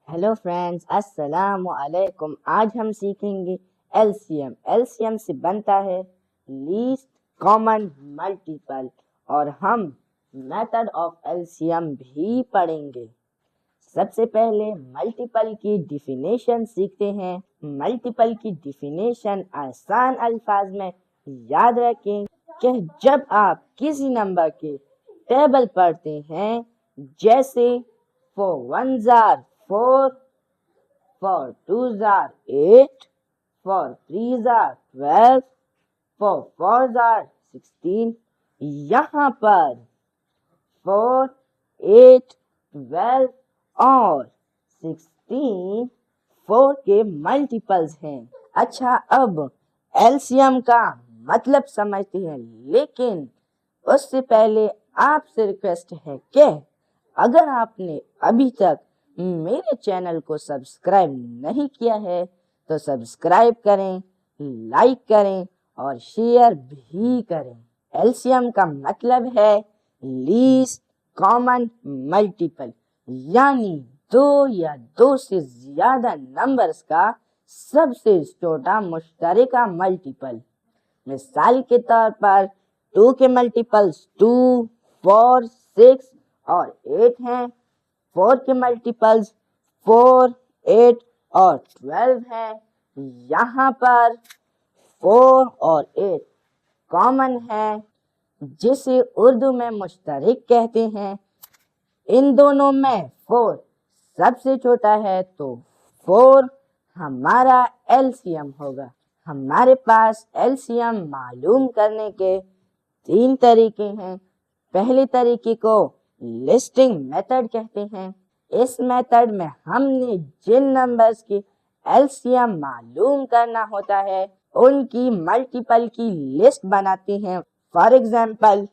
Hello friends, अस्सलाम वालेकुम। आज हम सीखेंगे एलसीएम। एलसीएम से बनता है लीस्ट कॉमन मल्टीपल और हम मेथड ऑफ एलसीएम भी पढ़ेंगे। सबसे पहले मल्टीपल की डिफिनेशन सीखते हैं। मल्टीपल की डिफिनेशन आसान अल्फाज में याद रखें कि जब आप किसी नंबर के टेबल पढ़ते हैं, जैसे 4 1s are 4, for 2s are 8, for 3s are 12, for 4s are 16, यहाँ पर 4, 8, 12 और 16 4 के मल्टीपल्स हैं। अच्छा, अब एलसीएम का मतलब समझते हैं, लेकिन उससे पहले आपसे रिक्वेस्ट है कि अगर आपने अभी तक मेरे चैनल को सब्सक्राइब नहीं किया है तो सब्सक्राइब करें, लाइक करें और शेयर भी करें। एलसीएम का मतलब है लीस्ट कॉमन मल्टीपल, यानी दो या दो से ज्यादा नंबर्स का सबसे छोटा मुश्तरका मल्टीपल। मिसाल के तौर पर 2 के मल्टीपल्स 2, 4, 6 और 8 हैं। 4 के मल्टीपल्स 4, 8 और 12 हैं। यहाँ पर 4 और 8 कॉमन है, जिसे उर्दू में मुश्तरक कहते हैं। इन दोनों में 4 सबसे छोटा है, तो 4 हमारा एलसीएम होगा। हमारे पास एलसीएम मालूम करने के 3 तरीके हैं। पहले तरीके को लिस्टिंग मेथड कहते हैं। इस मेथड में हमने जिन नंबर्स की एलसीएम मालूम करना होता है, उनकी मल्टीपल की लिस्ट बनाते हैं। फॉर एग्जाम्पल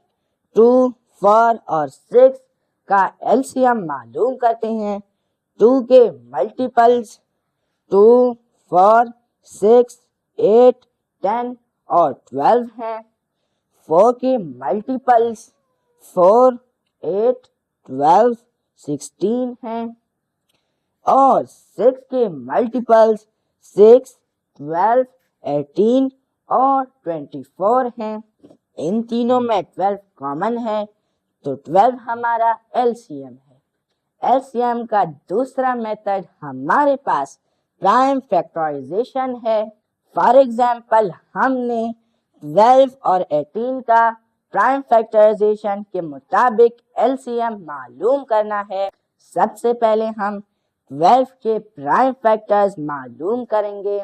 2, 4 और 6 का एलसीएम मालूम करते हैं। 2 के मल्टीपल्स 2, 4, 6, 8, 10 और 12 हैं। 4 के मल्टीपल्स 4, 8, 12, 16 हैं और 6 के मल्टीपल्स 6, 12, 18 और 24 हैं। इन तीनों में 12 कॉमन है, तो 12 हमारा एलसीएम है। एलसीएम का दूसरा मेथड हमारे पास प्राइम फैक्टराइजेशन है। फॉर एग्जाम्पल हमने 12 और 18 का प्राइम फैक्टराइजेशन के मुताबिक एलसीएम मालूम करना है। सबसे पहले हम 12 के प्राइम फैक्टर्स मालूम करेंगे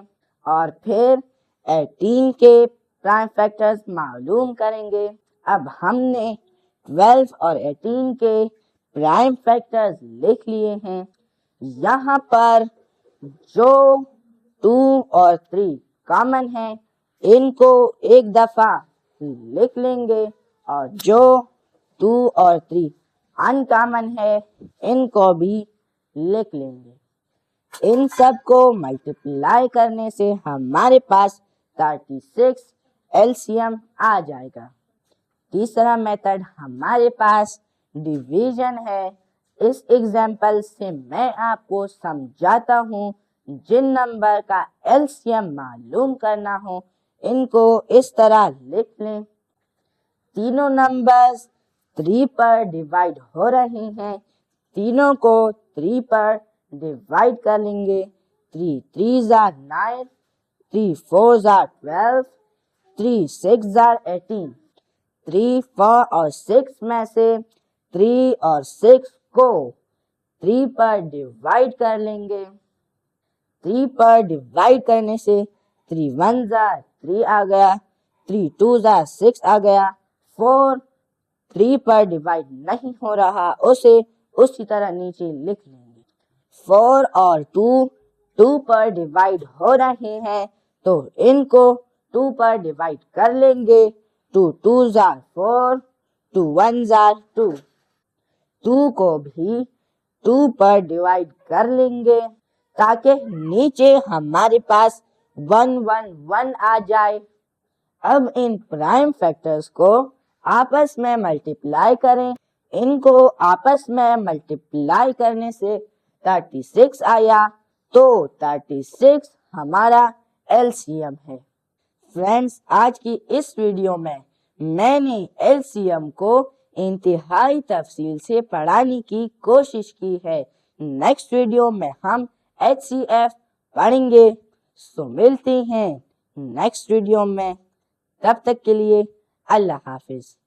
और फिर 18 के प्राइम फैक्टर्स मालूम करेंगे। अब हमने 12 और 18 के प्राइम फैक्टर्स लिख लिए हैं। यहाँ पर जो 2 और 3 कॉमन है, इनको एक दफा लिख लेंगे और जो 2 और 3 अनकॉमन है, इनको भी लिख लेंगे। इन सब को मल्टीप्लाई करने से हमारे पास 36 एलसीएम आ जाएगा। तीसरा मेथड हमारे पास डिवीजन है। इस एग्जाम्पल से मैं आपको समझाता हूँ। जिन नंबर का एलसीएम मालूम करना हो, इनको इस तरह लिख लें। तीनों नंबर्स 3 पर डिवाइड हो रहे हैं, तीनों को 3 पर डिवाइड कर लेंगे। 3 3s are 9, 3 4s are 12, 3 6s are 18। 3, 4 और 6 में से 3 और 6 को 3 पर डिवाइड कर लेंगे। 3 पर डिवाइड करने से 3 1s are 3 आ गया, 3 2s are 6 आ गया। 4 3 पर डिवाइड नहीं हो रहा, उसे उसी तरह नीचे लिख लेंगे। 4 और 2 2 पर डिवाइड हो रहे हैं, तो इनको 2 पर डिवाइड कर लेंगे। 2 2s are 4, 2 1s are 2। 2 को भी 2 पर डिवाइड कर लेंगे ताकि नीचे हमारे पास 1 1 1 आ जाए। अब इन प्राइम फैक्टर्स को आपस में मल्टीप्लाई करें। इनको आपस में मल्टीप्लाई करने से 36 آیا تو 36 ہمارا LCM ہے۔ فرینڈز، آج کی اس ویڈیو میں نے LCM کو انتہائی تفصیل سے پڑھانے کی کوشش کی ہے۔ نیکسٹ ویڈیو میں ہم HCF پڑھیں گے، سو ملتے ہیں نیکسٹ ویڈیو میں، تب تک کے لیے اللہ حافظ۔